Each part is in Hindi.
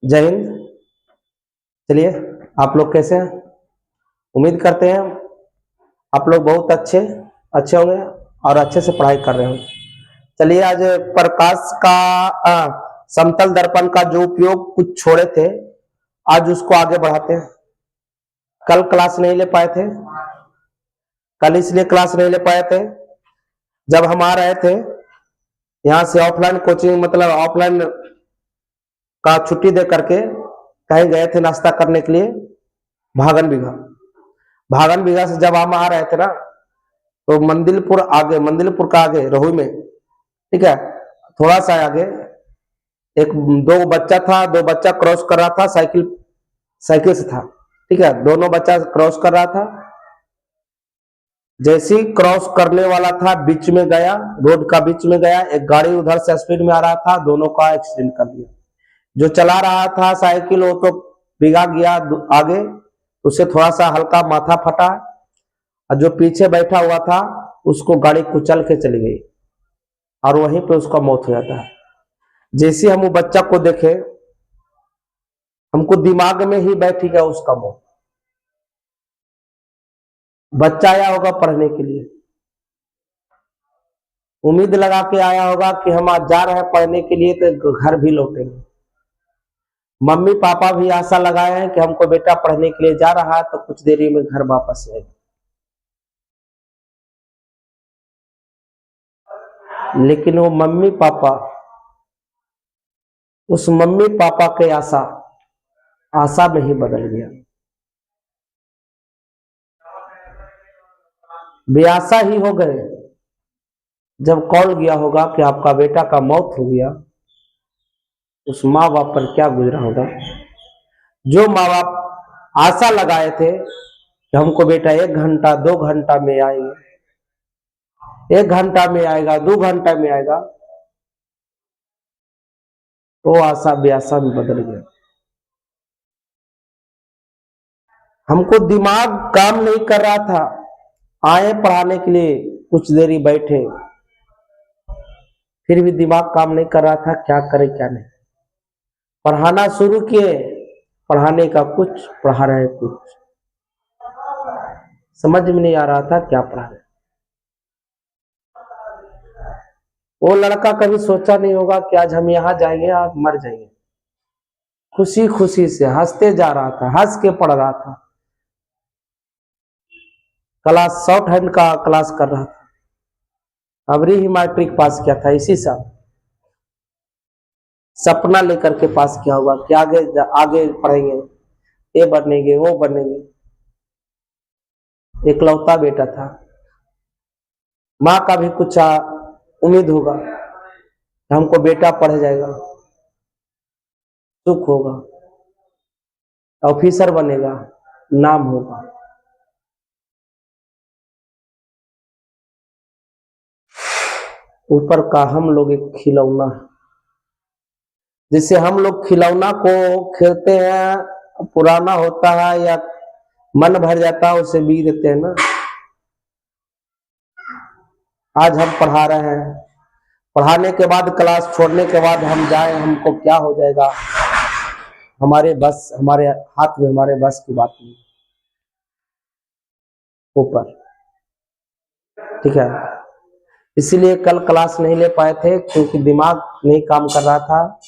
जय हिंद। चलिए, आप लोग कैसे हैं? उम्मीद करते हैं आप लोग बहुत अच्छे होंगे और अच्छे से पढ़ाई कर रहे होंगे। चलिए, आज प्रकाश का समतल दर्पण का जो उपयोग कुछ छोड़े थे, आज उसको आगे बढ़ाते हैं। कल क्लास नहीं ले पाए थे, कल इसलिए क्लास नहीं ले पाए थे, जब हम आ रहे थे यहाँ से ऑफलाइन कोचिंग, मतलब ऑफलाइन का छुट्टी दे करके कहीं गए थे नाश्ता करने के लिए भागन बिघा से जब हम आ रहे थे ना, तो मंदिलपुर का आगे रहुई में, ठीक है, थोड़ा सा आगे एक दो बच्चा क्रॉस कर रहा था, साइकिल से था, ठीक है, दोनों बच्चा क्रॉस कर रहा था। जैसे ही क्रॉस करने वाला था, बीच में गया, रोड का बीच में गया, एक गाड़ी उधर से स्पीड में आ रहा था, दोनों का एक्सीडेंट कर दिया। जो चला रहा था साइकिल, वो तो बिगा गया आगे, उससे थोड़ा सा हल्का माथा फटा, और जो पीछे बैठा हुआ था उसको गाड़ी कुचल के चली गई और वहीं पे उसका मौत हो जाता है। जैसे हम वो बच्चा को देखे, हमको दिमाग में ही बैठ गया उसका मौत। बच्चा आया होगा पढ़ने के लिए, उम्मीद लगा के आया होगा कि हम आज जा रहे हैं पढ़ने के लिए तो घर भी लौटेंगे। मम्मी पापा भी आशा लगाए हैं कि हमको बेटा पढ़ने के लिए जा रहा है तो कुछ देरी में घर वापस आएगा, लेकिन वो मम्मी पापा, उस मम्मी पापा के आशा में ही बदल गया, बेआशा ही हो गए। जब कॉल गया होगा कि आपका बेटा का मौत हो गया, उस माँ बाप पर क्या गुजरा होगा। जो माँ बाप आशा लगाए थे कि हमको बेटा 1 घंटा 2 घंटा में आएंगे, 1 घंटा में आएगा, 2 घंटा में आएगा, वो आशा बेआशा में बदल गया। हमको दिमाग काम नहीं कर रहा था, आए पढ़ाने के लिए, कुछ देरी बैठे, फिर भी दिमाग काम नहीं कर रहा था, क्या करें क्या नहीं। पढ़ाना शुरू किए, पढ़ाने का कुछ, पढ़ा रहे कुछ, समझ में नहीं आ रहा था क्या पढ़ा रहे। वो लड़का कभी सोचा नहीं होगा कि आज हम यहां जाएंगे, आज मर जाएंगे। खुशी खुशी से हंसते जा रहा था, हंस के पढ़ रहा था। क्लास शॉर्ट हैंड का क्लास कर रहा था, अबरी ही मैट्रिक पास किया था इसी साल। सपना लेकर के पास किया हुआ कि आगे पढ़ेंगे, ये बनेंगे वो बनेंगे। इकलौता बेटा था, माँ का भी कुछ उम्मीद होगा, हमको बेटा पढ़ जाएगा, सुख होगा, ऑफिसर बनेगा, नाम होगा। ऊपर का हम लोग एक खिलौना, जिससे हम लोग खिलौना को खेलते हैं, पुराना होता है या मन भर जाता है, उसे बिक देते हैं ना। आज हम पढ़ा रहे हैं, पढ़ाने के बाद, क्लास छोड़ने के बाद हम जाए, हमको क्या हो जाएगा, हमारे हाथ में, हमारे बस की बात नहीं। ऊपर, ठीक है, इसीलिए कल क्लास नहीं ले पाए थे, क्योंकि दिमाग नहीं काम कर रहा था।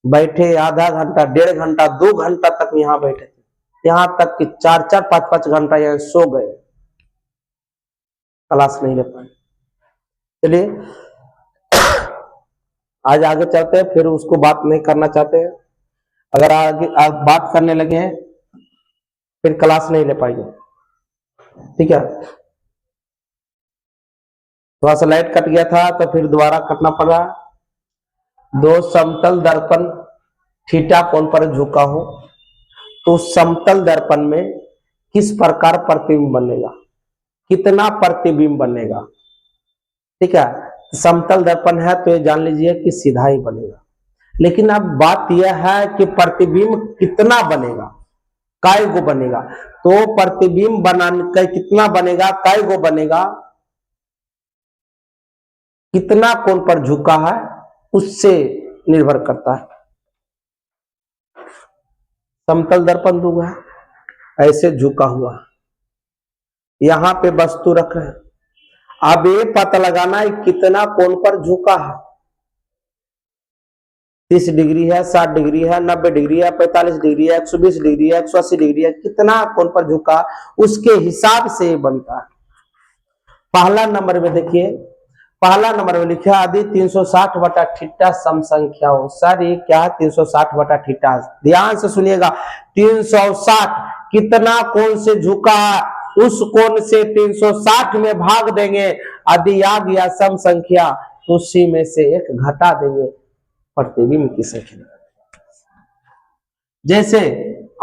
बैठे आधा घंटा, 1.5 घंटा, 2 घंटा तक यहाँ बैठे थे, यहाँ तक कि 4-4, 5-5 घंटा यहाँ सो गए, क्लास नहीं ले पाए। चलिए, आज आगे चलते हैं, फिर उसको बात नहीं करना चाहते हैं। अगर आगे बात करने लगे हैं फिर क्लास नहीं ले पाएंगे, ठीक है। थोड़ा सा लाइट कट गया था तो फिर दोबारा कटना पड़ा। दो समतल दर्पण थीटा कोण पर झुका हो तो समतल दर्पण में किस प्रकार प्रतिबिंब बनेगा, कितना प्रतिबिंब बनेगा, ठीक है। समतल दर्पण है तो ये जान लीजिए कि सीधा ही बनेगा, लेकिन अब बात यह है कि प्रतिबिंब कितना बनेगा, काय गो बनेगा। तो प्रतिबिंब बनाने कितना बनेगा, काय गो बनेगा, कितना कोण पर झुका है, उससे निर्भर करता है। समतल दर्पण दूंगा, ऐसे झुका हुआ, यहां पे वस्तु रख रहे हैं। अब ये पता लगाना है कितना कोण पर झुका है, 30 डिग्री है, 60 डिग्री है, 90 डिग्री है, 45 डिग्री है, 120 डिग्री है, 180 डिग्री है, कितना कोण पर झुका, उसके हिसाब से बनता है। पहला नंबर में देखिए, पहला नंबर में लिखा आदि 360 बटा थीटा सम संख्या हो। सर ये क्या है 360 बटा थीटा? ध्यान से सुनिएगा, 360 कितना कोण से झुका है, उस कोण से 360 में भाग देंगे, यदि आ गया सम संख्या तो उसी में से एक घटा देंगे, प्रतिबिंब की संख्या। जैसे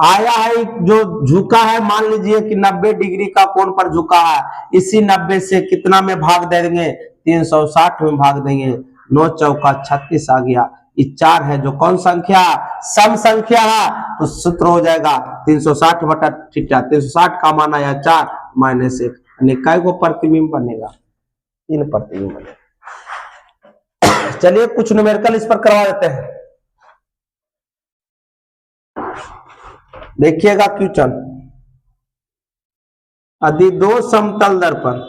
आया है जो झुका है, मान लीजिए कि 90 डिग्री का कोण पर झुका है, इसी 90 से कितना में भाग देंगे, 360 में भाग देंगे, 9 चौका 36 आ गया। ये 4 है जो कौन संख्या, सम संख्या है, तो सूत्र हो जाएगा 360 बटा थीटा, 360 का मान आया 4 माइनस 1, यानी कै को प्रतिबिंब बनेगा, 3 प्रतिबिंब बनेगा। चलिए कुछ न्यूमेरिकल इस पर करवा देते हैं, देखिएगा क्वेश्चन। यदि दो समतल दर्पण,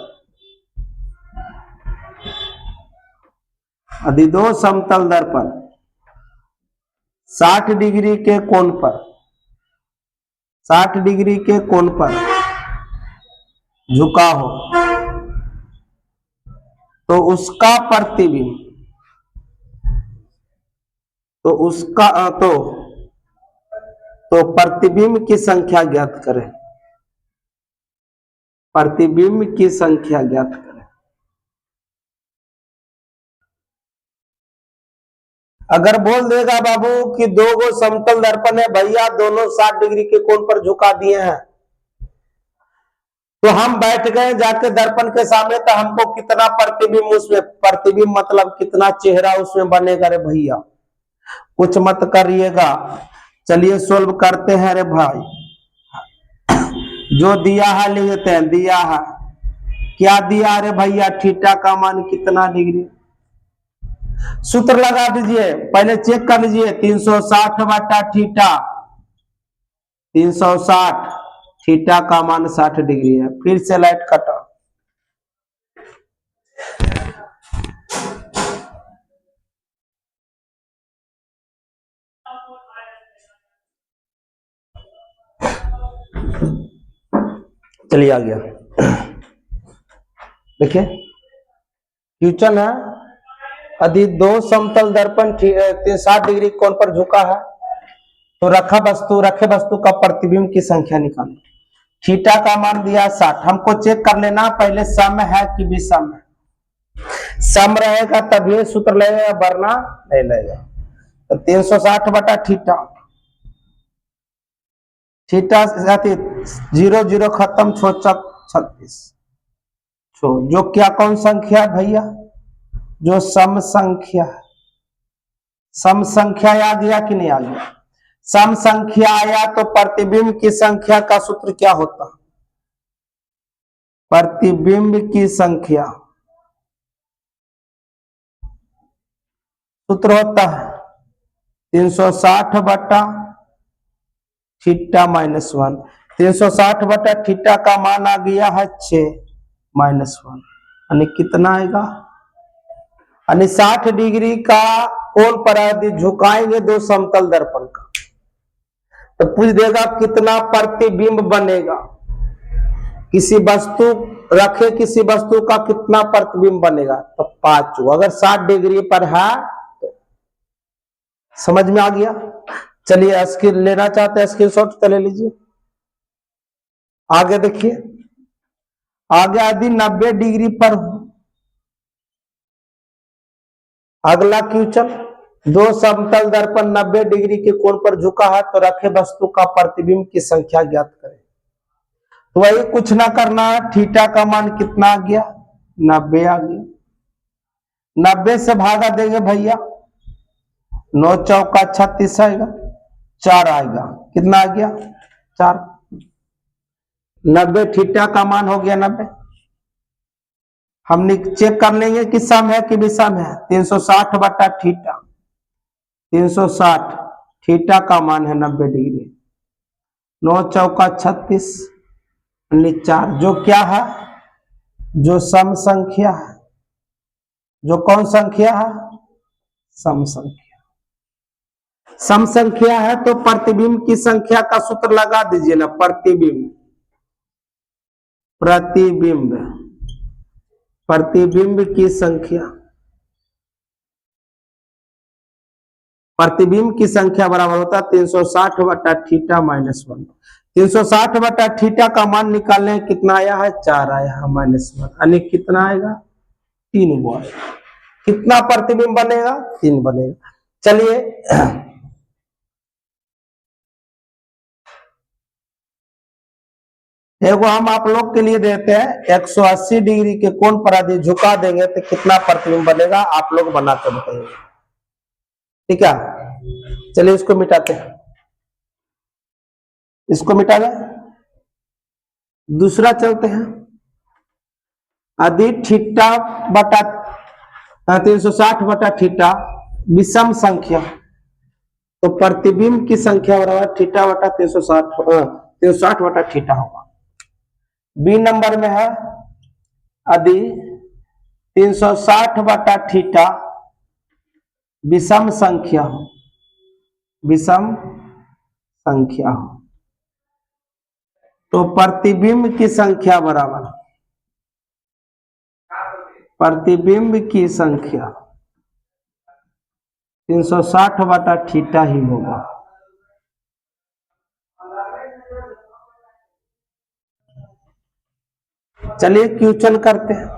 यदि दो समतल दर्पण 60 डिग्री के कोण पर, 60 डिग्री के कोण पर झुका हो, तो उसका प्रतिबिंब, तो उसका तो प्रतिबिंब की संख्या ज्ञात करें, प्रतिबिंब की संख्या ज्ञात करें। अगर बोल देगा बाबू कि दो गो समतल दर्पण है भैया, दोनों 60 डिग्री के कोण पर झुका दिए हैं, तो हम बैठ गए जाके दर्पण के सामने, तो हमको कितना प्रतिबिंब उसमें, प्रतिबिंब मतलब कितना चेहरा उसमें बनेगा रे भैया, कुछ मत करिएगा। चलिए सोल्व करते हैं रे भाई, जो दिया है ले लेते हैं, दिया है क्या दिया रे भैया, थीटा का मान कितना डिग्री, सूत्र लगा दीजिए, पहले चेक कर लीजिए, 360 बटा थीटा, 360, थीटा का मान 60 डिग्री है, फिर से लाइट कटा, चलिए आ गया। देखिए क्वेश्चन है, यदि दो समतल दर्पण 60 डिग्री कोण पर झुका है, तो रखे वस्तु का प्रतिबिंब की संख्या निकालो। थीटा का मान दिया 60, हमको चेक कर लेना पहले सम है कि विषम है, सम रहेगा तभी सूत्र लगेगा, वरना नहीं लगेगा। तो 360 बटा थीटा, थीटा 0 0 खत्म, 36, जो क्या कौन संख्या है भैया, जो सम संख्या है, सम संख्या आ गया कि नहीं आ गया, सम संख्या आया तो प्रतिबिंब की संख्या का सूत्र क्या होता, प्रतिबिंब की संख्या सूत्र होता है 360 बटा थीटा माइनस 1, 360 बटा थीटा का मान आ गया है 6 माइनस 1, यानी कितना आएगा, यानी 60 डिग्री का कोण पर यदि झुकाएंगे दो समतल दर्पण का, तो पूछ देगा कितना प्रतिबिंब बनेगा, किसी वस्तु रखे, किसी वस्तु का कितना प्रतिबिंब बनेगा, तो 5। अगर 60 डिग्री पर है तो समझ में आ गया। चलिए स्क्रीन लेना चाहते हैं स्क्रीनशॉट तो ले लीजिए। आगे देखिए, आगे यदि 90 डिग्री पर हो, अगला क्वेश्चन, दो समतल दर्पण 90 डिग्री के कोण पर झुका है, तो रखे वस्तु का प्रतिबिंब की संख्या ज्ञात करें। तो वही कुछ ना करना है, थीटा का मान कितना आ गया, 90 आ गया, 90 से भागा देंगे भैया, 9 चौका 36 आएगा, 4 आएगा, कितना आ गया 4, 90 थीटा का मान हो गया 90। हम चेक कर लेंगे कि सम है कि विषम है, 360 बटा थीटा, 360 थीटा का मान है 90 डिग्री, 9 चौका 36 अन्य 4, जो क्या है, जो सम संख्या है, जो कौन संख्या है, सम संख्या। सम संख्या है तो प्रतिबिंब की संख्या का सूत्र लगा दीजिए ना, प्रतिबिंब, प्रतिबिंब, प्रतिबिंब की संख्या, प्रतिबिंब की संख्या बराबर होता है 360 बटा थीटा माइनस 1। 360 बटा थीटा का मान निकालने कितना आया है, 4 आया है माइनस 1, यानी कितना आएगा, 3 वो आएगा। कितना प्रतिबिंब बनेगा, 3 बनेगा। चलिए एगो हम आप लोग के लिए देते हैं, 180 डिग्री के कोण पर यदि झुका देंगे तो कितना प्रतिबिंब बनेगा, आप लोग बना कर बताइए। ठीक है, चलिए इसको मिटाते हैं, इसको मिटा दें। दूसरा चलते हैं, यदि थीटा बटा 360 बटा थीटा विषम संख्या, तो प्रतिबिंब की संख्या बराबर थीटा बटा 360 बटा थीटा होगा। बी नंबर में है, यदि 360 बटा थीटा विषम संख्या हो, विषम संख्या हो, तो प्रतिबिंब की संख्या बराबर, प्रतिबिंब की संख्या 360 बटा थीटा ही होगा। चलिए क्वेश्चन करते हैं।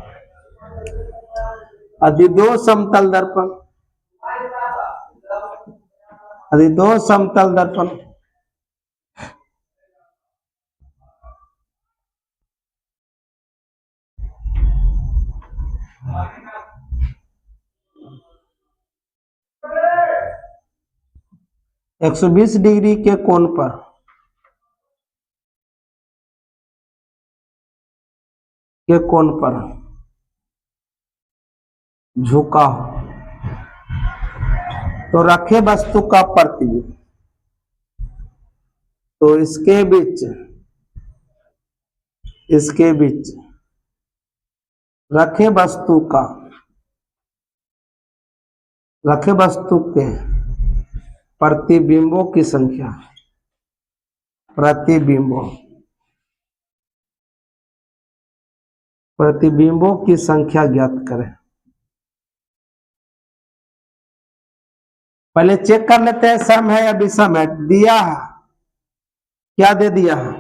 यदि दो समतल दर्पण, यदि दो समतल दर्पण एक 120 डिग्री के कोण पर झुका हो, तो रखे वस्तु का प्रतिबिंब, तो इसके बीच रखे वस्तु के प्रतिबिंबों की संख्या, प्रतिबिंबों की संख्या ज्ञात करें। पहले चेक कर लेते हैं सम है या विषम है। दिया है, क्या दे दिया है,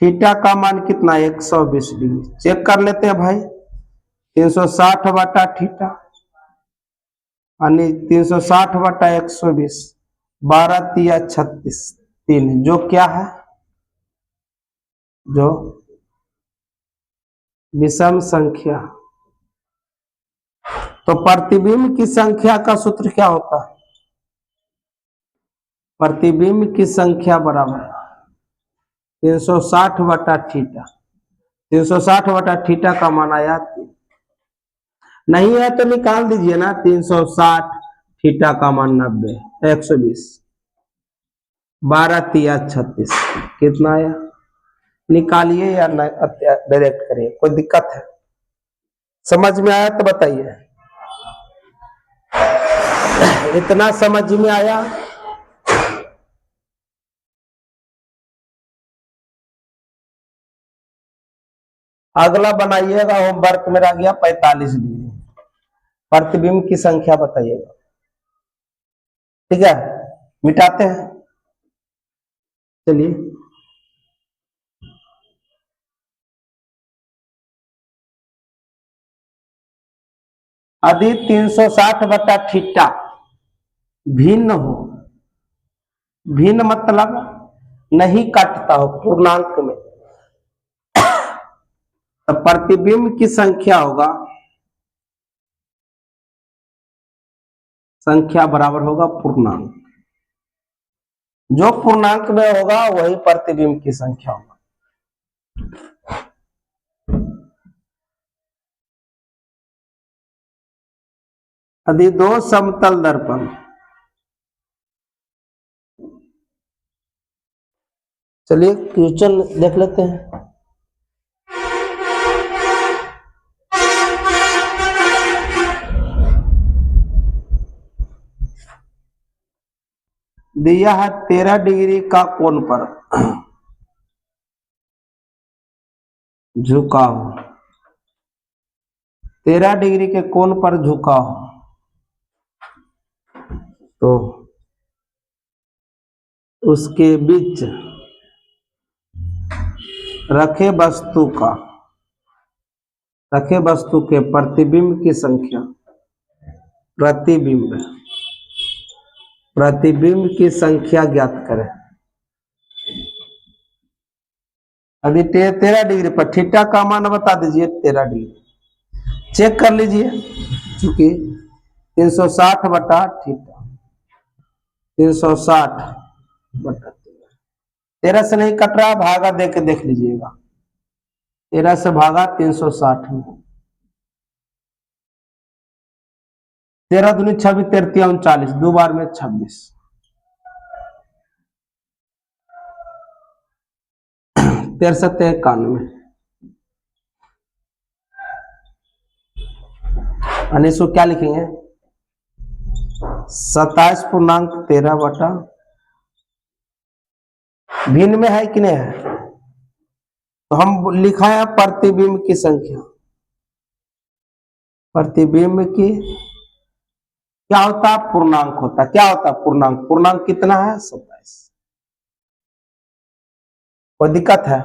थीटा का मान कितना, 120 डिग्री। चेक कर लेते हैं भाई, 360 बटा थीटा यानी 360 बटा 120, 12 तिया 36, 3, जो क्या है, जो विषम संख्या। तो प्रतिबिंब की संख्या का सूत्र क्या होता है, प्रतिबिंब की संख्या बराबर 360 बटा थीटा। 360 बटा थीटा का मान आया 3, नहीं है तो निकाल दीजिए ना, 360 थीटा का मान 90, 120, 12 तिया 36, कितना आया, निकालिए या डायरेक्ट करिए, कोई दिक्कत है, समझ में आया तो बताइए। इतना समझ में आया, अगला बनाइएगा, होमवर्क मेरा गया 45 डिग्री, प्रतिबिंब की संख्या बताइएगा। ठीक है, मिटाते हैं। चलिए, यदि 360 बटा थीटा भिन्न हो, भिन्न मतलब नहीं काटता हो पूर्णांक में, तो प्रतिबिंब की संख्या होगा, संख्या बराबर होगा पूर्णांक, जो पूर्णांक में होगा वही प्रतिबिंब की संख्या होगा। यदि दो समतल दर्पण चलिए क्वेश्चन देख लेते हैं। दिया है 13 डिग्री का कोण पर झुकाव, 13 डिग्री के कोण पर झुकाव, तो उसके बीच रखे वस्तु के प्रतिबिंब की संख्या, प्रतिबिंब की संख्या ज्ञात करें। अभी 13 डिग्री पर थीटा का मान बता दीजिए। 13 डिग्री चेक कर लीजिए, चूंकि 360 बटा थीटा, 360 बटा 13 से नहीं कट रहा, भागा दे के देख लीजिएगा। 13 से भागा 360 में, 13 दूनी 26, 13 39, 2 बार में 26, 13 91, इसको क्या लिखेंगे? 27.13 बटा, भिन्न में है कि नहीं है, तो हम लिखा है प्रतिबिंब की संख्या। प्रतिबिंब की क्या होता है? पूर्णांक होता है। क्या होता है? पूर्णांक। पूर्णांक कितना है? 27। कोई दिक्कत है?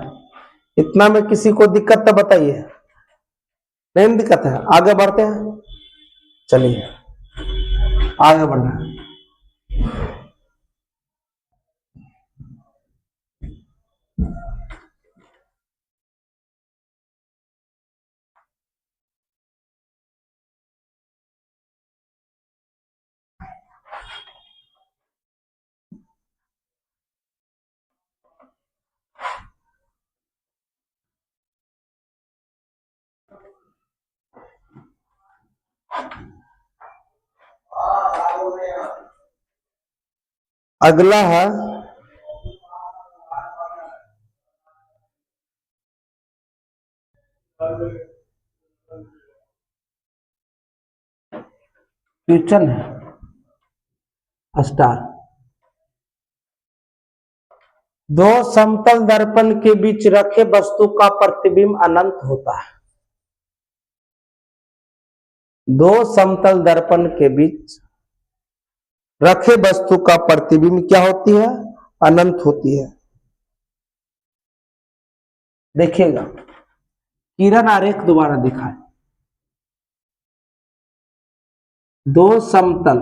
इतना में किसी को दिक्कत तो बताइए। नहीं दिक्कत है? आगे बढ़ते हैं, चलिए आगे बढ़ना है। अगला है क्वेश्चन है स्टार। दो समतल दर्पण के बीच रखे वस्तु का प्रतिबिंब अनंत होता है। दो समतल दर्पण के बीच रखे वस्तु का प्रतिबिंब क्या होती है? अनंत होती है। देखिएगा, किरण आरेख दोबारा दिखाए। दो समतल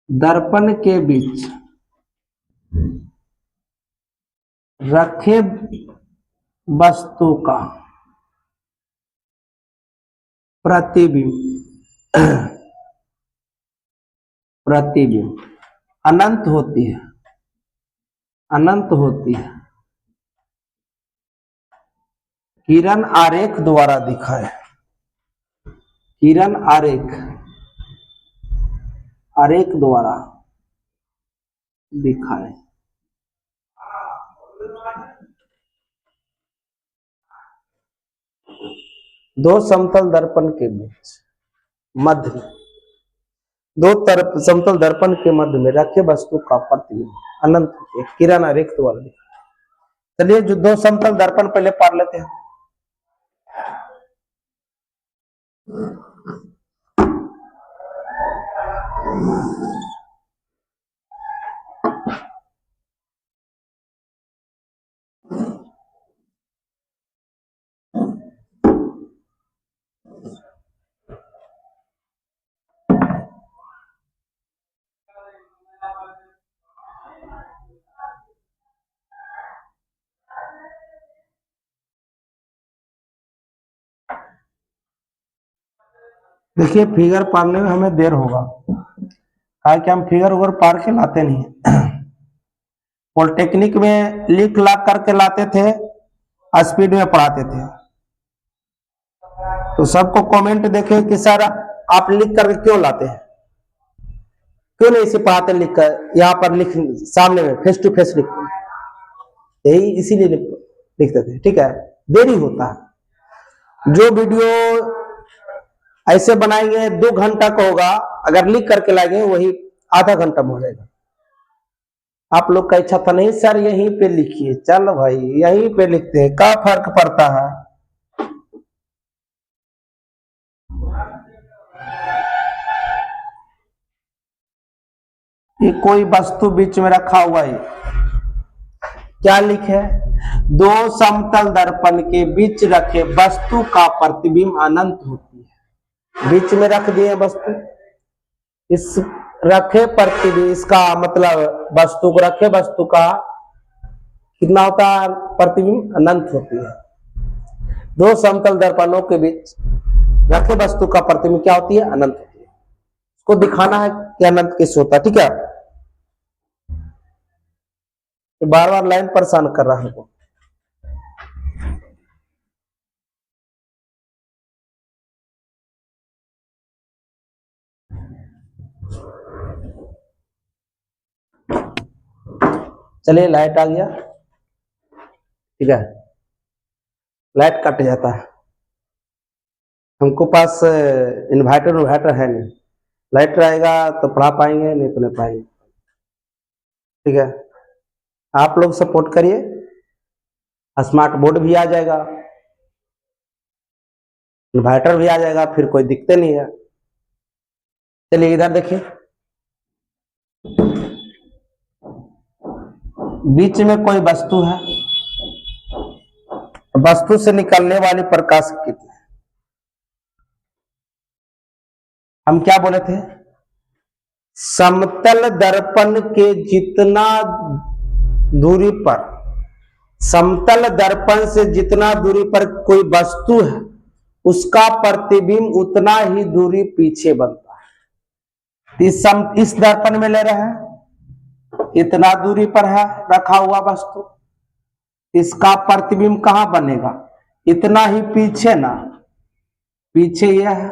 दर्पण के बीच रखे वस्तु का प्रतिबिंब अनंत होती है, अनंत होती है। किरण आरेख द्वारा दिखाए। किरण आरेख द्वारा दिखाए। दो समतल दर्पण के बीच मध्य में, दो समतल दर्पण के मध्य में रखे वस्तु का प्रतिबिंब अनंत होती है। किरण आरेख द्वारा दिखाए। चलिए जो दो समतल दर्पण पहले पढ़ लेते हैं। देखिए फिगर पारने में हमें देर होगा, कि हम फिगर उगर पार के लाते नहीं। पॉलिटेक्निक में लिख ला करके लाते थे, स्पीड में पढ़ाते थे। तो सबको कमेंट देखे कि सर आप लिख करके क्यों लाते हैं। क्यों नहीं इसे पढ़ाते लिख कर, यहाँ पर लिख सामने में फेस टू फेस लिखते, यही इसीलिए लिखते थे। ठीक है, देरी होता है। जो वीडियो ऐसे बनाएंगे 2 घंटा का होगा, अगर लिख करके लाएंगे वही आधा घंटा में हो जाएगा। आप लोग का इच्छा था नहीं सर यहीं पे लिखिए, चलो भाई यहीं पे लिखते हैं, क्या फर्क पड़ता है। ये कोई वस्तु बीच में रखा हुआ है, क्या लिखे? दो समतल दर्पण के बीच रखे वस्तु का प्रतिबिंब अनंत होती है। बीच में रख दिए वस्तु, इस रखे प्रतिबिंब, इसका मतलब वस्तु को रखे, वस्तु का कितना होता है प्रतिबिंब? अनंत होती है। दो समतल दर्पणों के बीच रखे वस्तु का प्रतिबिंब क्या होती है? अनंत होती है। इसको दिखाना है कि अनंत किस होता है। ठीक है, बार बार लाइन परेशान कर रहा है। चलिए लाइट आ गया। ठीक है, लाइट कट जाता है, हमको पास इन्वर्टर है नहीं, लाइट रहेगा तो पढ़ा पाएंगे, नहीं तो नहीं पाएंगे। ठीक है, आप लोग सपोर्ट करिए, स्मार्ट बोर्ड भी आ जाएगा, इन्वर्टर भी आ जाएगा, फिर कोई दिक्कत नहीं है। चलिए इधर देखिए, बीच में कोई वस्तु है, वस्तु से निकलने वाली प्रकाश कितनी है? हम क्या बोले थे? समतल दर्पण के जितना दूरी पर, समतल दर्पण से जितना दूरी पर कोई वस्तु है उसका प्रतिबिंब उतना ही दूरी पीछे बनता है। इस दर्पण में ले रहे हैं, इतना दूरी पर है रखा हुआ वस्तु, इसका प्रतिबिंब कहां बनेगा? इतना ही पीछे ना, पीछे यह है,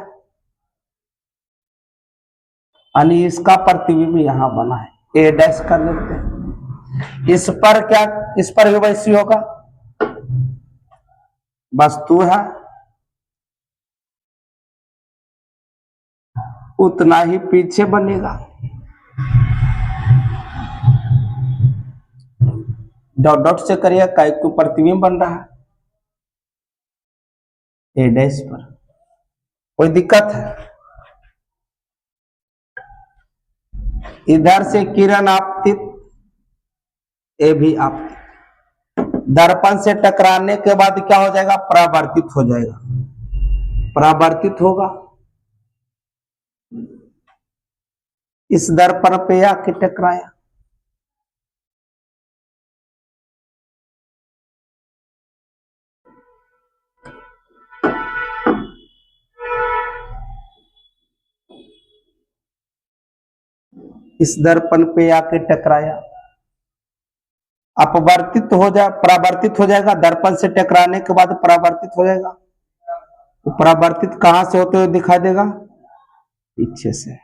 यानी इसका प्रतिबिंब यहां बना है, ए डैश कर देते हैं। इस पर क्या, इस पर भी वैसी होगा, वस्तु है उतना ही पीछे बनेगा। डॉट डॉट से करिए, काय को प्रतिबिंब बन रहा है ए डैश पर, कोई दिक्कत है? इधर से किरण आपतित, ए भी आपतित, दर्पण से टकराने के बाद क्या हो जाएगा? परावर्तित हो जाएगा, परावर्तित होगा, इस दर्पण पे आके टकराया, इस दर्पण पे आके टकराया, अपवर्तित हो जाए, परावर्तित हो जाएगा, दर्पण से टकराने के बाद परावर्तित हो जाएगा। तो परावर्तित कहां से होते हुए दिखाई देगा? पीछे से।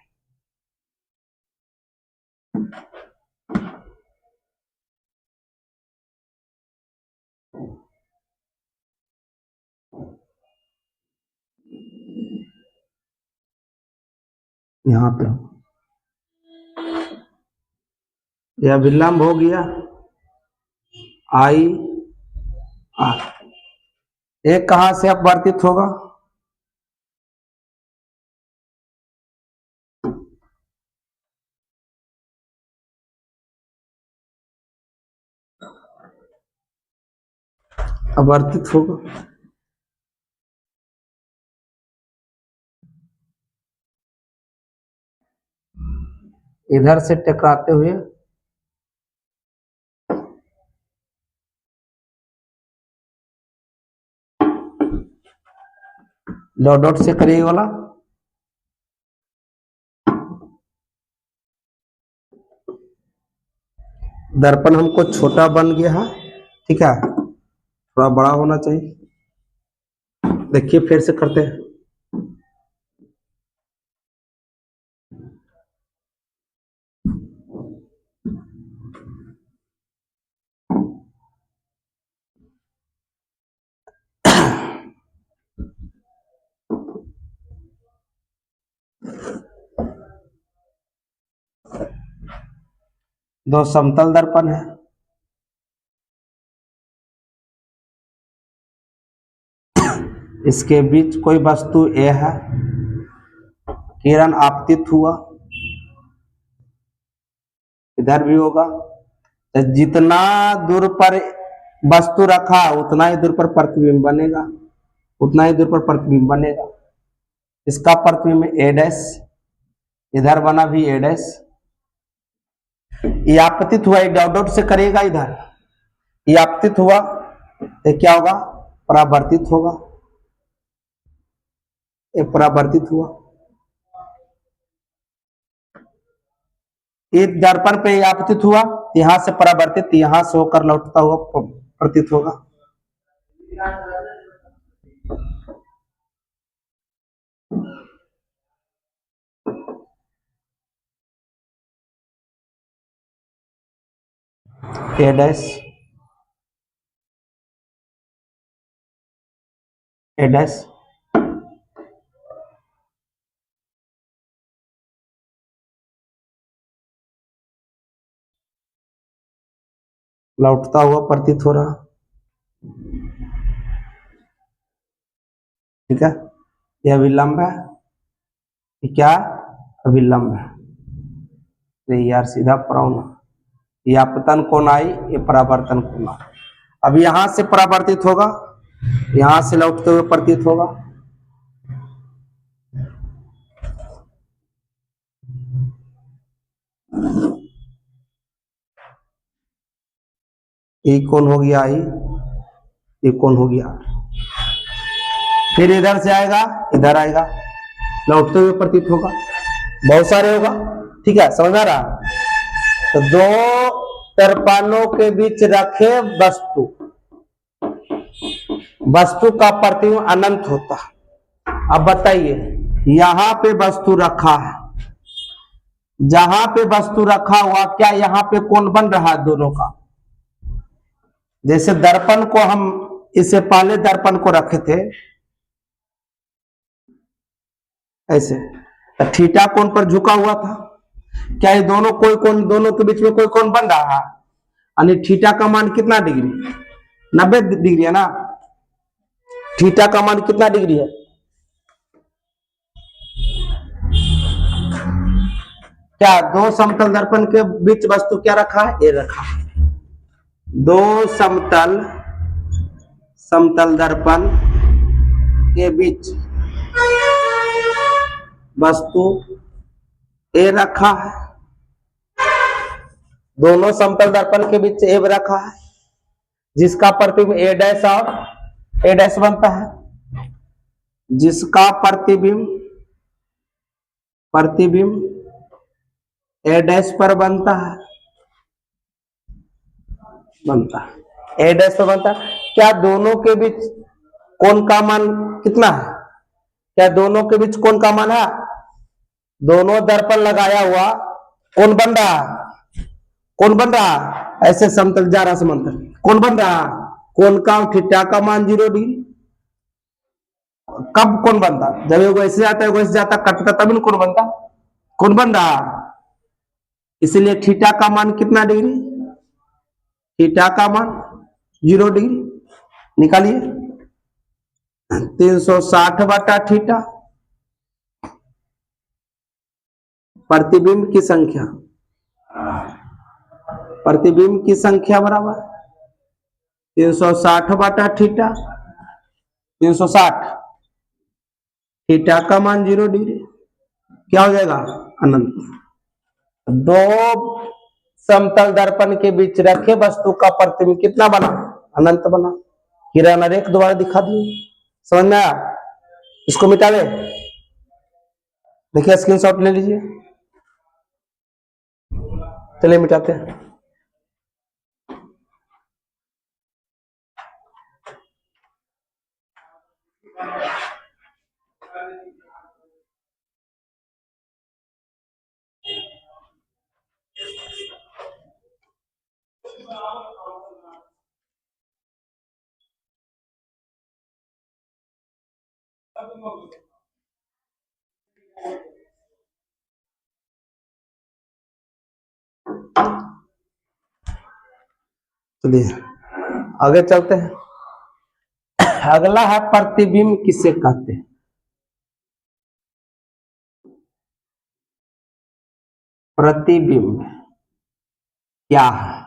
यहां पे यह विलंब हो गया, आई आर, एक कहां से अपवर्तित होगा? अपवर्तित होगा, इधर से टकराते हुए डॉट डॉट से करिए वाला, दर्पण हमको छोटा बन गया है। ठीक है, थोड़ा बड़ा होना चाहिए। देखिए फिर से करते हैं, दो समतल दर्पण है, इसके बीच कोई वस्तु ए है, किरण आपतित हुआ, इधर भी होगा, तो जितना दूर पर वस्तु रखा उतना ही दूर पर प्रतिबिंब बनेगा, उतना ही दूर पर प्रतिबिंब बनेगा। इसका प्रतिबिंब ए डैश, इधर बना भी ए डैश, ये आपतित हुआ, एक डॉट डॉट से करेगा, इधर ये आपतित हुआ तो क्या होगा, परावर्तित होगा, ये परावर्तित हुआ, ये दर्पण पे आपतित हुआ, यहां से परावर्तित, यहां से होकर लौटता हुआ प्रतीत होगा। ए डैश, ए डैश, लौटता हुआ प्रतीत हो रहा, ठीक है। यह अभिलंब है, ये क्या अभिलंब है, नहीं यार सीधा प्रौण, ये आपतन कोण आई, ये परावर्तन कोण आई। अब यहां से परावर्तित होगा, यहां से लौटते हुए प्रतीत होगा, ये कौन हो गया आई, ये कौन हो गया, फिर इधर से आएगा, इधर आएगा, लौटते हुए प्रतीत होगा, बहुत सारे होगा, ठीक है, समझ आ रहा। तो दो दर्पणों के बीच रखे वस्तु, वस्तु का प्रतिबिंब अनंत होता है। अब बताइए, यहां पे वस्तु रखा है, जहां पे वस्तु रखा हुआ, क्या यहां पे कोण बन रहा है दोनों का? जैसे दर्पण को हम इससे पहले दर्पण को रखे थे ऐसे, तो थीटा कोण पर झुका हुआ था, क्या ये दोनों कोई कोण, दोनों के बीच में कोई कोण बन रहा है? यानी थीटा का मान कितना डिग्री, 90 डिग्री है ना, थीटा का मान कितना डिग्री है, क्या दो समतल दर्पण के बीच वस्तु क्या रखा है, ए रखा है। दो समतल समतल दर्पण के बीच वस्तु ए रखा है, दोनों समतल दर्पण के बीच ए रखा है, जिसका प्रतिबिंब ए डैश और ए डैश बनता है, जिसका प्रतिबिंब प्रतिबिंब ए डैश पर बनता है, बनता है ए डैश पर बनता है। क्या दोनों के बीच कोण का मान कितना है, क्या दोनों के बीच कोण का मान है, दोनों दर्पण लगाया हुआ कौन बन रहा, कौन बन रहा, ऐसे समतल जा रहा समतल, कौन बन रहा, कोण का थीटा का मान 0 डिग्री। कब कौन बनता, जब ये ऐसे जाता है वैसे जाता कटता तभी कौन बनता, कौन बन रहा, इसलिए थीटा का मान कितना डिग्री, थीटा का मान 0 डिग्री, निकालिए 360 बटा थीटा, प्रतिबिंब की संख्या, प्रतिबिंब की संख्या बराबर 360 बटा थीटा, 360, थीटा का मान 0 डिग्री, क्या हो जाएगा अनंत। दो समतल दर्पण के बीच रखे वस्तु का प्रतिबिंब कितना बना, अनंत बना। किरण रेख दोबारा दिखा दिए, समझ में आया, इसको मिटा दे, देखिए स्क्रीनशॉट ले लीजिए, चलिए मिटाते हैं। चलिए आगे चलते हैं। अगला है प्रतिबिंब किसे कहते हैं। प्रतिबिंब क्या है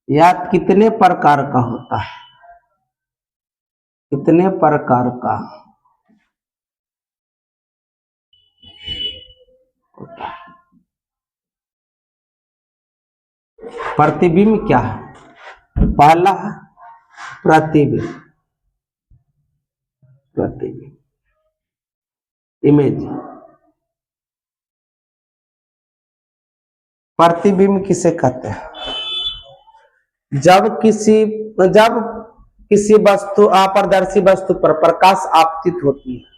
या कितने प्रकार का होता है, कितने प्रकार का होता है। प्रतिबिंब क्या है, पहला है प्रतिबिंब, प्रतिबिंब इमेज। प्रतिबिंब किसे कहते हैं, जब किसी वस्तु अपारदर्शी वस्तु पर प्रकाश आपतित होती है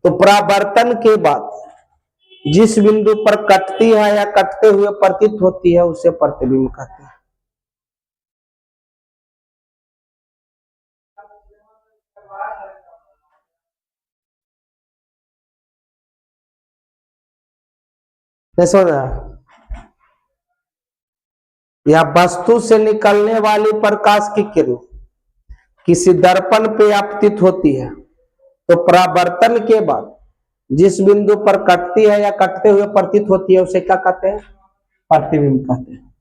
तो परावर्तन के बाद जिस बिंदु पर कटती है या कटते हुए प्रतीत होती है उसे प्रतिबिंब कहते हैं। समझ या वस्तु से निकलने वाली प्रकाश की किरण किसी दर्पण पे आपतित होती है तो परावर्तन के बाद जिस बिंदु पर कटती है या कटते हुए प्रतीत होती है उसे क्या कहते हैं, प्रतिबिंब कहते हैं।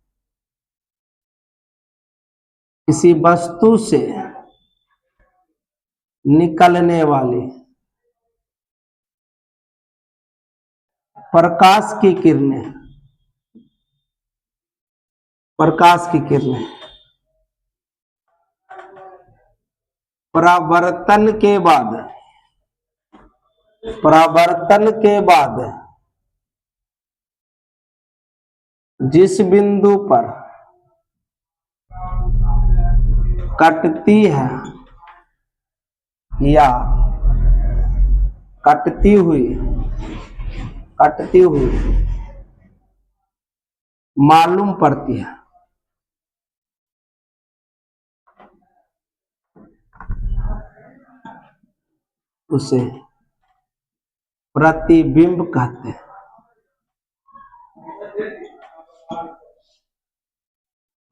किसी वस्तु से निकलने वाली प्रकाश की किरणें, प्रकाश की किरणें परावर्तन के बाद जिस बिंदु पर कटती है या कटती हुई मालूम पड़ती है उसे प्रतिबिंब कहते हैं।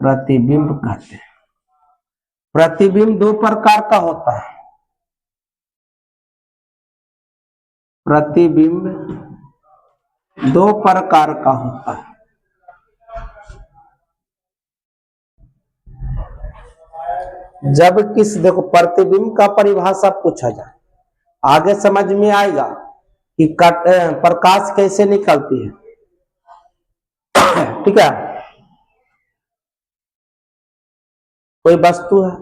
प्रतिबिंब कहते हैं। प्रतिबिंब दो प्रकार का होता है, प्रतिबिंब दो प्रकार का होता है। जब देखो प्रतिबिंब का परिभाषा पूछा जाए आगे समझ में आएगा कि प्रकाश कैसे निकलती है, ठीक है। कोई वस्तु है,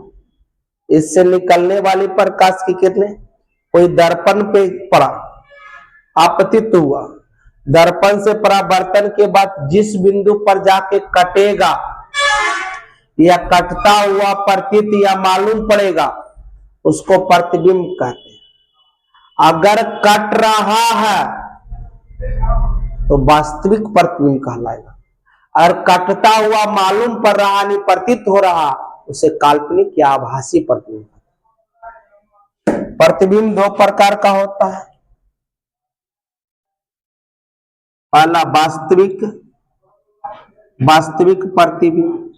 इससे निकलने वाली प्रकाश की किरणें कोई दर्पण पे पड़ा, आपतित हुआ, दर्पण से परावर्तन के बाद जिस बिंदु पर जाके कटेगा या कटता हुआ प्रतीत या मालूम पड़ेगा उसको प्रतिबिंब कहते हैं। अगर कट रहा है तो वास्तविक प्रतिबिंब कहलाएगा, और कटता हुआ मालूम पड़ रहा यानी प्रतीत हो रहा उसे काल्पनिक या आभासी प्रतिबिंब। प्रतिबिंब दो प्रकार का होता है, पहला वास्तविक प्रतिबिंब,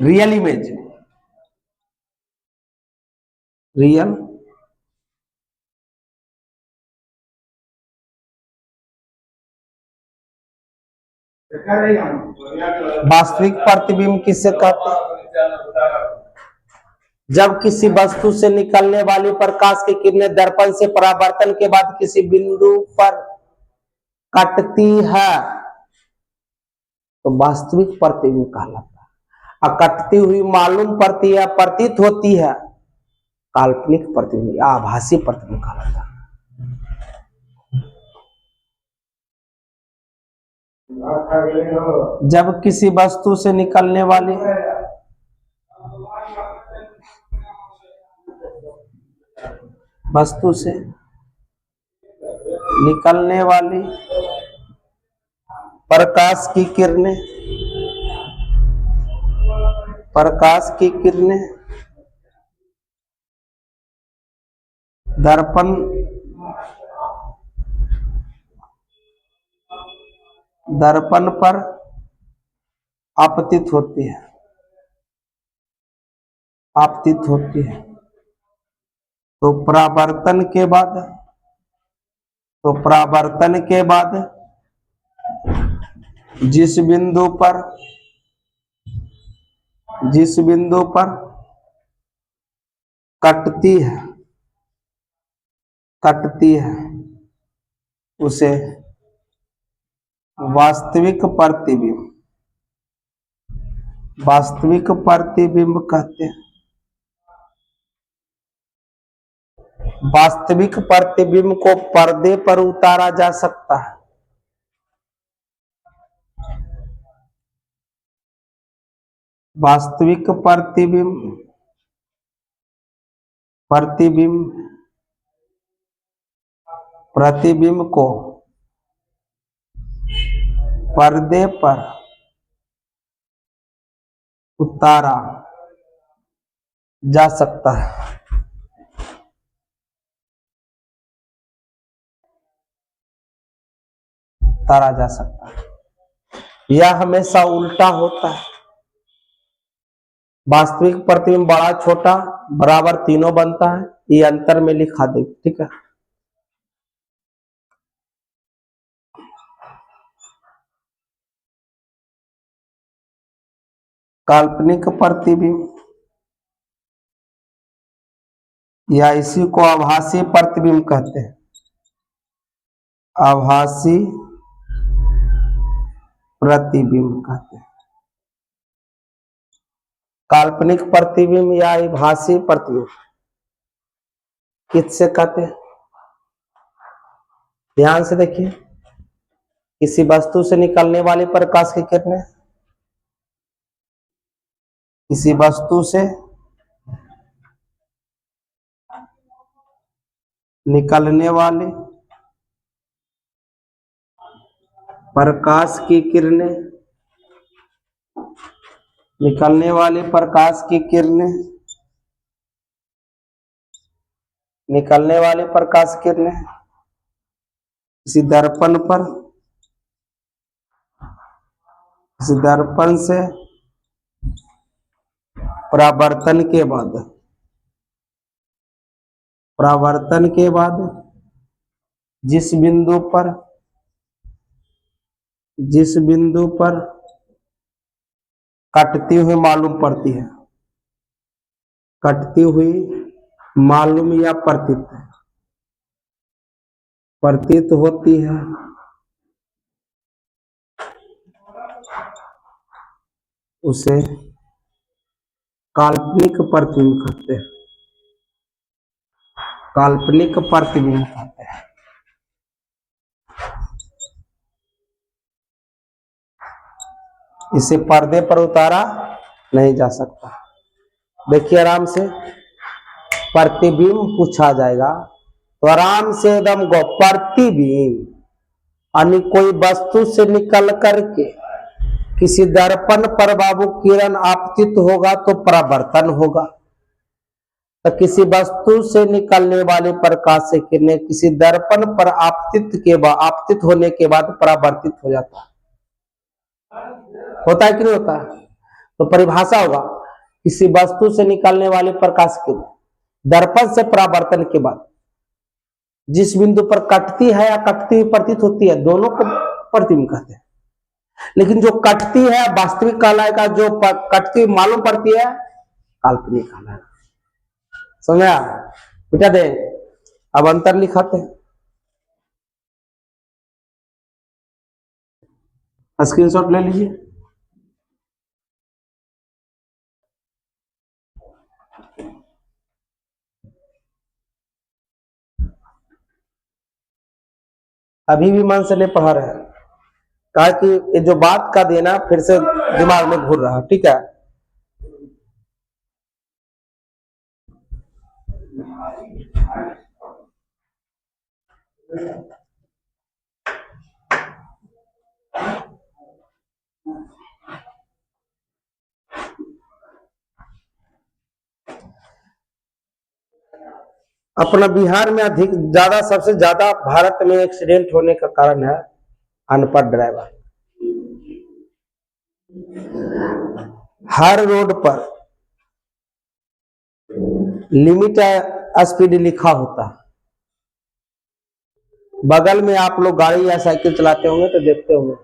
रियल इमेज, रियल वास्तविक प्रतिबिंब किसे कहते हैं, जब किसी वस्तु से निकलने वाली प्रकाश की किरणें दर्पण से परावर्तन के बाद किसी बिंदु पर कटती है तो वास्तविक प्रतिबिंब कहलाता है। और कटती हुई मालूम पड़ती है, प्रतीत होती है, काल्पनिक प्रतिबिंब या आभासी प्रतिबिंब कहलाता है। जब किसी वस्तु से निकलने वाली प्रकाश की किरणें दर्पण दर्पण पर आपतित होती है, आपतित होती है। तो परावर्तन के बाद, तो परावर्तन के बाद जिस बिंदु पर, जिस बिंदु पर कटती है, कटती है, उसे वास्तविक प्रतिबिंब, वास्तविक प्रतिबिंब कहते हैं। वास्तविक प्रतिबिंब को पर्दे पर उतारा जा सकता है। वास्तविक प्रतिबिंब, प्रतिबिंब, प्रतिबिंब को पर्दे पर उतारा जा सकता है। उतारा जा सकता है। यह हमेशा उल्टा होता है। वास्तविक प्रतिबिंब बड़ा छोटा बराबर तीनों बनता है, ये अंतर में लिखा दे, ठीक है। काल्पनिक प्रतिबिंब या इसी को आभासी प्रतिबिंब कहते हैं। आभासी प्रतिबिंब कहते हैं। काल्पनिक प्रतिबिंब या आभासी प्रतिबिंब किससे कहते हैं? ध्यान से देखिए, किसी वस्तु से निकलने वाली प्रकाश की किरणें, किसी वस्तु से निकलने वाले प्रकाश की किरणें, निकलने वाले प्रकाश की किरणें, निकलने वाले प्रकाश की किरणें किसी दर्पण पर, किसी दर्पण से परावर्तन के बाद, परावर्तन के बाद जिस बिंदु पर, जिस बिंदु पर कटती हुई मालूम पड़ती है, कटती हुई मालूम या प्रतीत, प्रतीत होती है, उसे काल्पनिक प्रतिबिंब कहते हैं। काल्पनिक प्रतिबिंब कहते हैं। इसे पर्दे पर उतारा नहीं जा सकता। देखिए आराम से, प्रतिबिंब पूछा जाएगा तो आराम से एकदम गो, प्रतिबिंब यानी कोई वस्तु से निकल करके किसी दर्पण पर बाबू किरण आपतित होगा तो परावर्तन होगा। तो किसी वस्तु से निकलने वाले प्रकाश से किरणें किसी दर्पण पर आपतित के बाद, आपतित होने के बाद परावर्तित हो जाता है। होता है कि नहीं होता है? तो परिभाषा होगा, किसी वस्तु से निकलने वाले प्रकाश के दर्पण से परावर्तन के बाद जिस बिंदु पर कटती है या कटती हुई प्रतीत होती है, दोनों को प्रतिबिंब कहते हैं। लेकिन जो कटती है वास्तविक कहलाएगा, जो कटती हुई मालूम पड़ती है काल्पनिक कहलाएगा। समझा? मिटा दे, अब अंतर लिखाते हैं। स्क्रीनशॉट ले लीजिए। अभी भी मन से नहीं पढ़ा रहे हैं, कहा कि ये जो बात का देना फिर से दिमाग में घूर रहा, ठीक है। अपना बिहार में अधिक ज्यादा, सबसे ज्यादा भारत में एक्सीडेंट होने का कारण है अनपढ़ ड्राइवर। हर रोड पर लिमिट स्पीड लिखा होता है। बगल में आप लोग गाड़ी या साइकिल चलाते होंगे तो देखते होंगे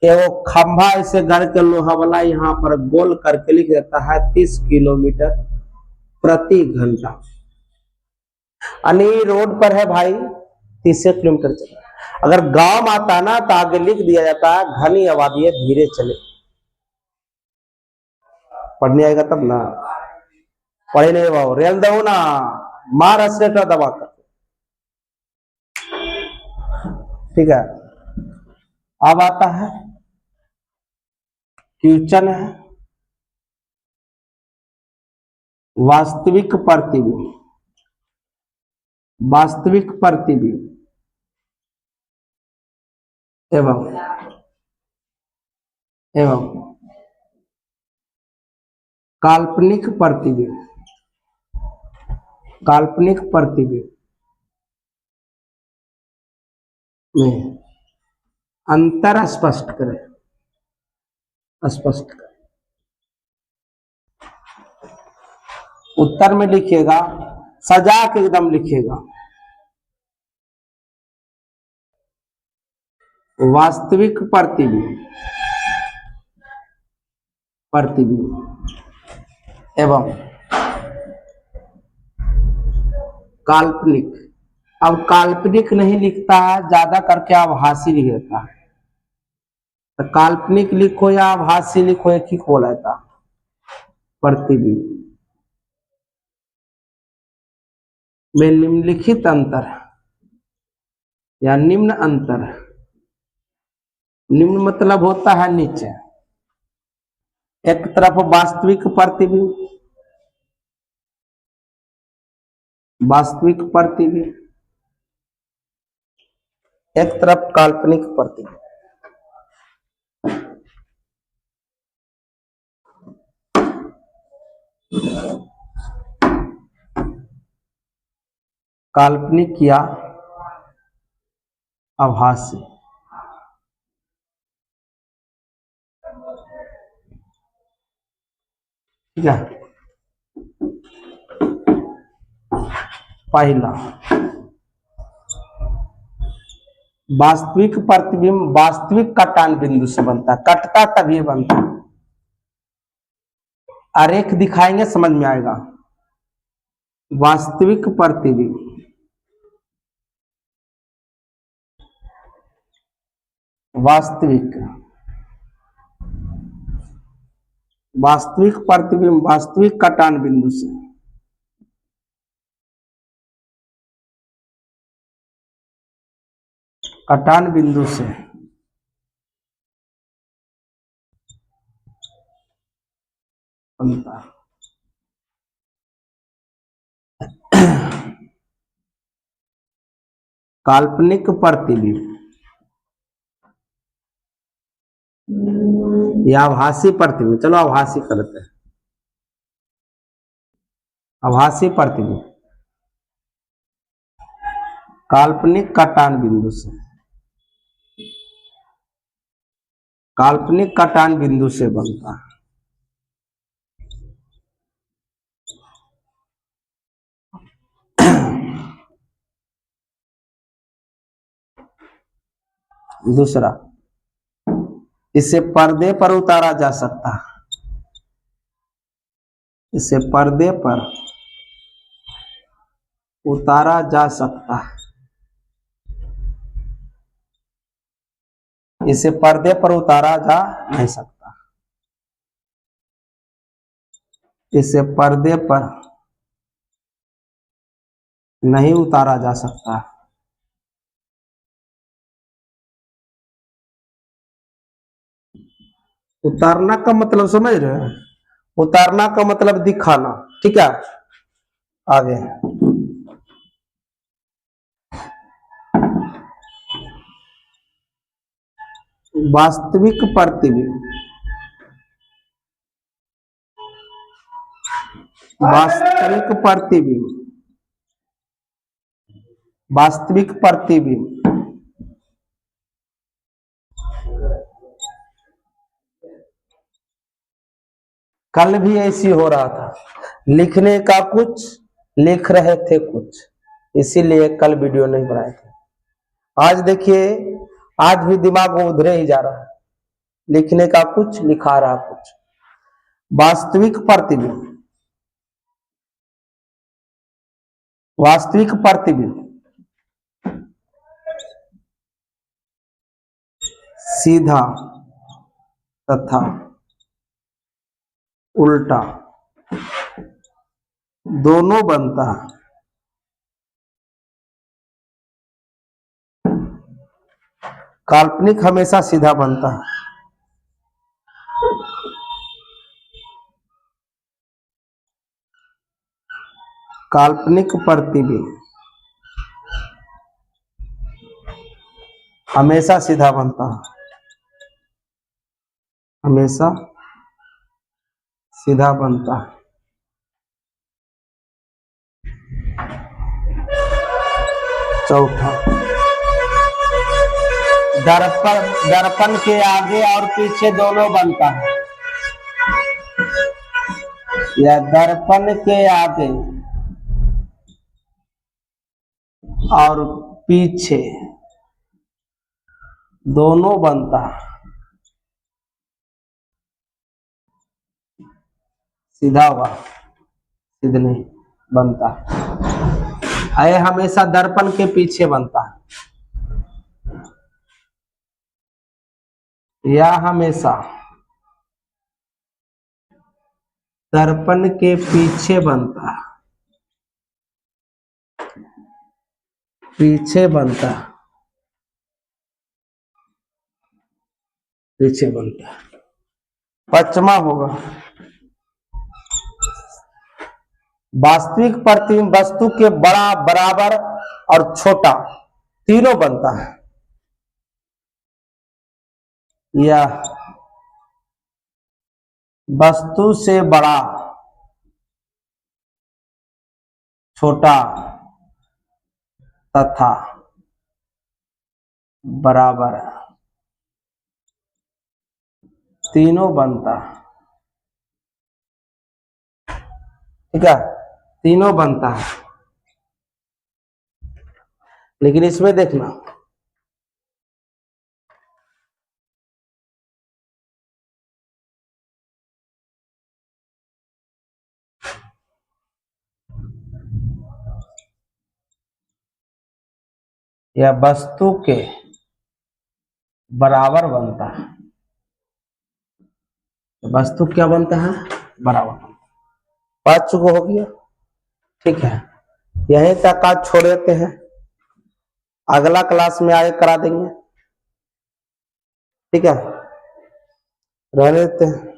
कि वो खंभा ऐसे गड़ के लोहा वाला यहाँ पर गोल करके लिख देता है 30 किलोमीटर प्रति घंटा। यानी रोड पर है भाई 30 किलोमीटर चले। अगर गांव में आता है ना तो आगे लिख दिया जाता है घनी आबादी है धीरे चले। पढ़ने आएगा तब ना, पढ़े नहीं बाबू रेल दो ना, मार एक्सीलेटर दबा कर। ठीक है, अब आता है क्वेश्चन है वास्तविक प्रतिबिंब। वास्तविक प्रतिबिंब एवं एवं काल्पनिक प्रतिबिंब, काल्पनिक प्रतिबिंब में अंतर स्पष्ट करें, स्पष्ट करें। उत्तर में लिखिएगा, सजा के एकदम लिखिएगा, वास्तविक प्रतिबिंब, प्रतिबिंब एवं काल्पनिक। अब काल्पनिक नहीं लिखता है, ज्यादा करके आभासी लिख देता है। तो काल्पनिक लिखो या आभासी लिखो एक ही को रहता प्रतिबिंब में निम्नलिखित अंतर या निम्न अंतर। निम्न मतलब होता है नीचे। एक तरफ वास्तविक प्रतिबिंब, वास्तविक प्रतिबिंब, एक तरफ काल्पनिक प्रतिबिंब। काल्पनिक या आभासी। ठीक है, पहला वास्तविक प्रतिबिंब वास्तविक कटान बिंदु से बनता है, कटता तभी बनता है। आरेख दिखाएंगे समझ में आएगा। वास्तविक प्रतिबिंब वास्तविक, वास्तविक प्रतिबिंब वास्तविक कटान बिंदु से कटान बिंदु से बनता है। काल्पनिक प्रतिबिंब या आभासी प्रतिबिंब, चलो आभासी करते हैं। आभासी प्रतिबिंब काल्पनिक कटान बिंदु से, काल्पनिक कटान बिंदु से बनता है। दूसरा, इसे पर्दे पर उतारा जा सकता है, इसे पर्दे पर उतारा जा सकता है, इसे पर्दे पर उतारा जा नहीं सकता, इसे पर्दे पर नहीं उतारा जा सकता। उतारना का मतलब समझ रहे हैं, उतारना का मतलब दिखाना। ठीक है, आगे वास्तविक प्रतिबिंब, वास्तविक प्रतिबिंब, वास्तविक प्रतिबिंब कल भी ऐसी हो रहा था, लिखने का कुछ, लिख रहे थे कुछ, इसीलिए कल वीडियो नहीं बनाए थे। आज देखिए, आज भी दिमाग उधरे ही जा रहा है, लिखने का कुछ, लिखा रहा कुछ। वास्तविक प्रतिबिंब, वास्तविक प्रतिबिंब सीधा तथा उल्टा दोनों बनता है। काल्पनिक हमेशा सीधा बनता है, काल्पनिक प्रतिबिंब हमेशा सीधा बनता है, हमेशा सीधा बनता है। चौथा, दर्पण, दर्पण के आगे और पीछे दोनों बनता है, या दर्पण के आगे और पीछे दोनों बनता है। सीधा हुआ, सीधे नहीं बनता है, हमेशा दर्पण के पीछे बनता है, या हमेशा दर्पण के पीछे बनता है, पीछे बनता है, पीछे बनता है। पचमा होगा, वास्तविक प्रतिबिंब वस्तु के बड़ा, बराबर और छोटा तीनों बनता है, या वस्तु से बड़ा, छोटा तथा बराबर तीनों बनता है। ठीक है, तीनों बनता है। लेकिन इसमें देखना, यह वस्तु के बराबर बनता है, वस्तु क्या बनता है, बराबर। 5 को हो गया। ठीक है, यहीं तक आज छोड़ देते हैं, अगला क्लास में आगे करा देंगे। ठीक है, रहने देते हैं।